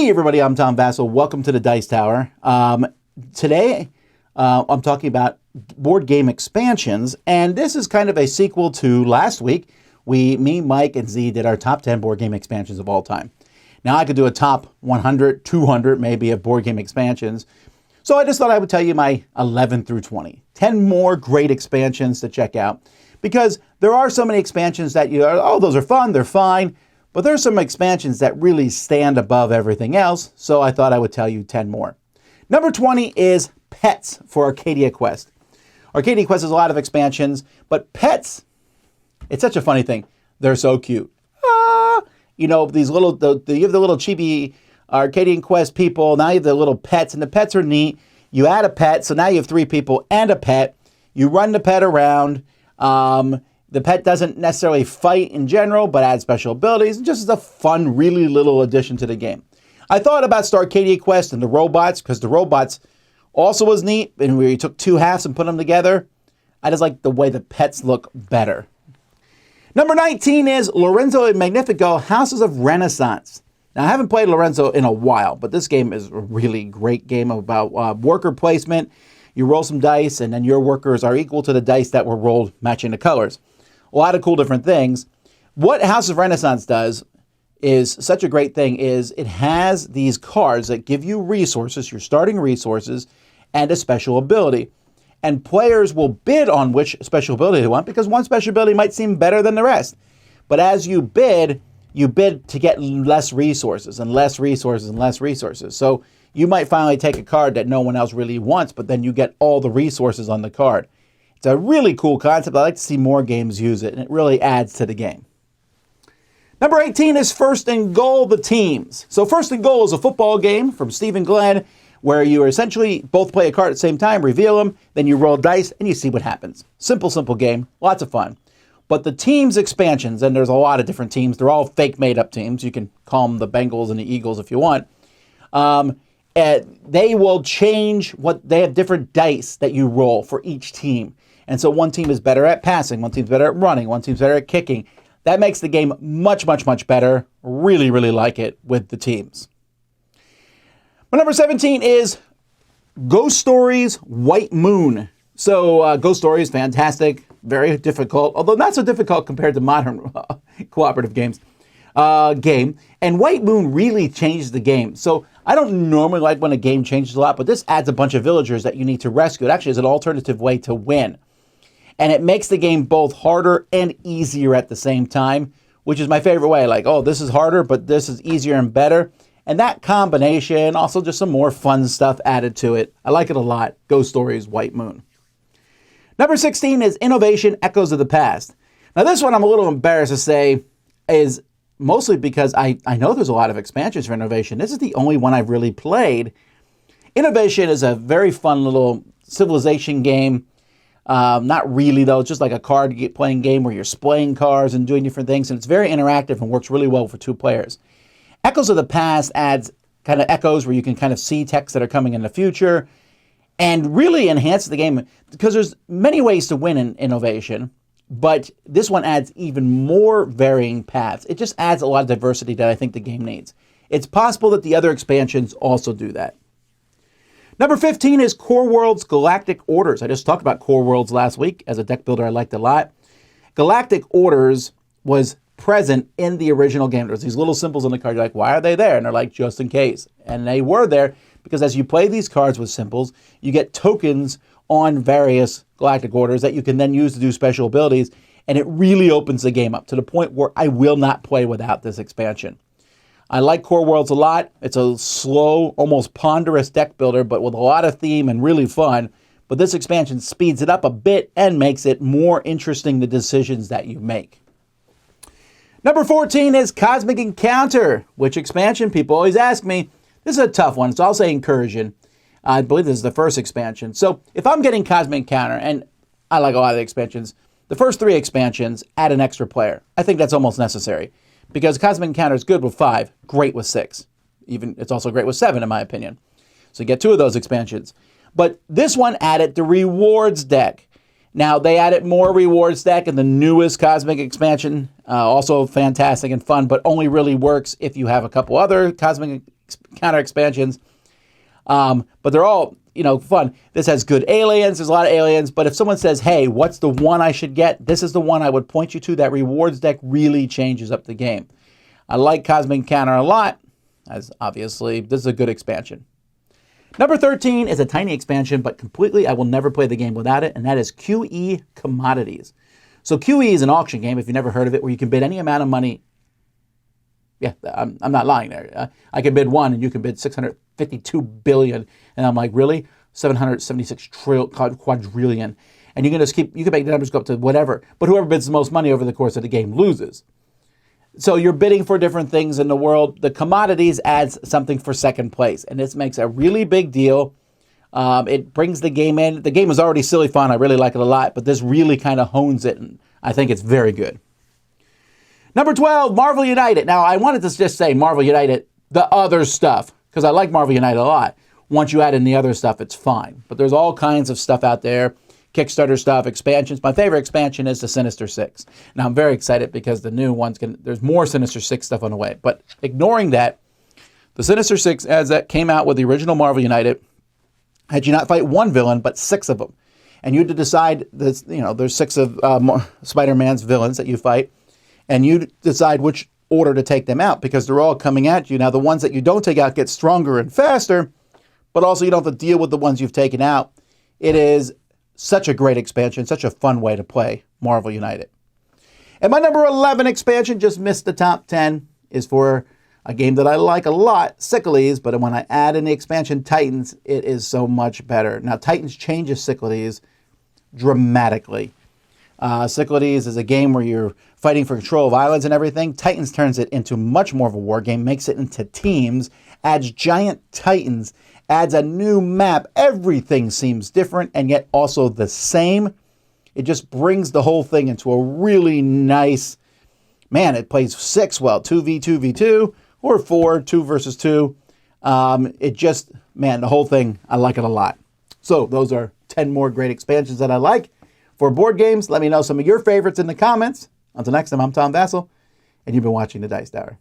Hey everybody, I'm Tom Vasel. Welcome to the Dice Tower. Today, I'm talking about board game expansions, and this is kind of a sequel to last week. Me, Mike, and Z did our top 10 board game expansions of all time. Now I could do a top 100, 200 maybe of board game expansions. So I just thought I would tell you my 11 through 20. 10 more great expansions to check out, because there are so many expansions that those are fun, they're fine. But there's some expansions that really stand above everything else, so I thought I would tell you 10 more. Number 20 is Pets for Arcadia Quest. Arcadia Quest has a lot of expansions, but Pets, it's such a funny thing. They're so cute. You have the little chibi Arcadian Quest people. Now you have the little pets, and the pets are neat. You add a pet, so now you have 3 people and a pet. You run the pet around. The pet doesn't necessarily fight in general, but adds special abilities. Just as a fun, really little addition to the game. I thought about Starcadia Quest and the robots, because the robots also was neat, and we took 2 halves and put them together. I just like the way the pets look better. Number 19 is Lorenzo e Magnifico, Houses of Renaissance. Now, I haven't played Lorenzo in a while, but this game is a really great game about worker placement. You roll some dice, and then your workers are equal to the dice that were rolled, matching the colors. A lot of cool different things. What House of Renaissance does is such a great thing is it has these cards that give you resources, your starting resources, and a special ability. And players will bid on which special ability they want, because one special ability might seem better than the rest. But as you bid to get less resources and less resources and less resources. So you might finally take a card that no one else really wants, but then you get all the resources on the card. It's a really cool concept. I like to see more games use it, and it really adds to the game. Number 18 is First and Goal, the Teams. So First and Goal is a football game from Steve and Glenn, where you essentially both play a card at the same time, reveal them, then you roll dice, and you see what happens. Simple game, lots of fun. But the Teams expansions, and there's a lot of different teams, they're all fake made-up teams. You can call them the Bengals and the Eagles if you want. They will change they have different dice that you roll for each team. And so one team is better at passing, one team's better at running, one team's better at kicking. That makes the game much, much, much better. Really, really like it with the teams. But number 17 is Ghost Stories White Moon. So Ghost Stories, fantastic, very difficult, although not so difficult compared to modern cooperative games. And White Moon really changed the game. So I don't normally like when a game changes a lot, but this adds a bunch of villagers that you need to rescue. It actually is an alternative way to win. And it makes the game both harder and easier at the same time, which is my favorite way. Like, oh, this is harder, but this is easier and better. And that combination, also just some more fun stuff added to it. I like it a lot. Ghost Stories White Moon. Number 16 is Innovation Echoes of the Past. Now, this one I'm a little embarrassed to say is mostly because I know there's a lot of expansions for Innovation. This is the only one I've really played. Innovation is a very fun little civilization game. Not really, though. It's just like a card-playing game where you're splaying cards and doing different things, and it's very interactive and works really well for 2 players. Echoes of the Past adds kind of echoes where you can kind of see texts that are coming in the future and really enhances the game, because there's many ways to win in Innovation, but this one adds even more varying paths. It just adds a lot of diversity that I think the game needs. It's possible that the other expansions also do that. Number 15 is Core Worlds Galactic Orders. I just talked about Core Worlds last week as a deck builder I liked a lot. Galactic Orders was present in the original game. There's these little symbols on the card. You're like, why are they there? And they're like, just in case. And they were there because as you play these cards with symbols, you get tokens on various Galactic Orders that you can then use to do special abilities. And it really opens the game up to the point where I will not play without this expansion. I like Core Worlds a lot. It's a slow, almost ponderous deck builder, but with a lot of theme and really fun. But this expansion speeds it up a bit and makes it more interesting, the decisions that you make. Number 14 is Cosmic Encounter. Which expansion? People always ask me. This is a tough one, so I'll say Incursion. I believe this is the first expansion. So if I'm getting Cosmic Encounter, and I like a lot of the expansions, the first 3 expansions add an extra player. I think that's almost necessary. Because Cosmic Encounter is good with 5, great with 6. Even it's also great with 7, in my opinion. So you get 2 of those expansions. But this one added the rewards deck. Now, they added more rewards deck in the newest Cosmic expansion. Also fantastic and fun, but only really works if you have a couple other Cosmic counter expansions. But they're all, fun. This has good aliens. There's a lot of aliens. But if someone says, hey, what's the one I should get? This is the one I would point you to. That rewards deck really changes up the game. I like Cosmic Encounter a lot, as obviously this is a good expansion. Number 13 is a tiny expansion, but completely I will never play the game without it, and that is QE Commodities. So QE is an auction game, if you've never heard of it, where you can bid any amount of money. Yeah, I'm not lying there. I can bid 1 and you can bid 652 billion. And I'm like, really? 776 quadrillion. And you can just you can make the numbers go up to whatever. But whoever bids the most money over the course of the game loses. So you're bidding for different things in the world. The commodities adds something for second place. And this makes a really big deal. It brings the game in. The game is already silly fun. I really like it a lot. But this really kind of hones it. And I think it's very good. Number 12, Marvel United. Now, I wanted to just say Marvel United, the other stuff, because I like Marvel United a lot. Once you add in the other stuff, it's fine. But there's all kinds of stuff out there. Kickstarter stuff, expansions. My favorite expansion is the Sinister Six. Now, I'm very excited because the new one's there's more Sinister Six stuff on the way. But ignoring that, the Sinister Six, as that came out with the original Marvel United, had you not fight one villain, but 6 of them. And you had to decide, there's 6 of Spider-Man's villains that you fight. And you decide which order to take them out because they're all coming at you. Now, the ones that you don't take out get stronger and faster, but also you don't have to deal with the ones you've taken out. It is such a great expansion, such a fun way to play Marvel United. And my number 11 expansion, just missed the top 10, is for a game that I like a lot, Cyclades, but when I add in the expansion Titans, it is so much better. Now, Titans changes Cyclades dramatically. Cyclades is a game where you're fighting for control of islands and everything. Titans turns it into much more of a war game, makes it into teams, adds giant titans, adds a new map. Everything seems different and yet also the same. It just brings the whole thing into a really nice, it plays 6 well, 2v2v2 or 4, 2 versus 2. The whole thing, I like it a lot. So those are 10 more great expansions that I like. For board games, let me know some of your favorites in the comments. Until next time, I'm Tom Vasel, and you've been watching The Dice Tower.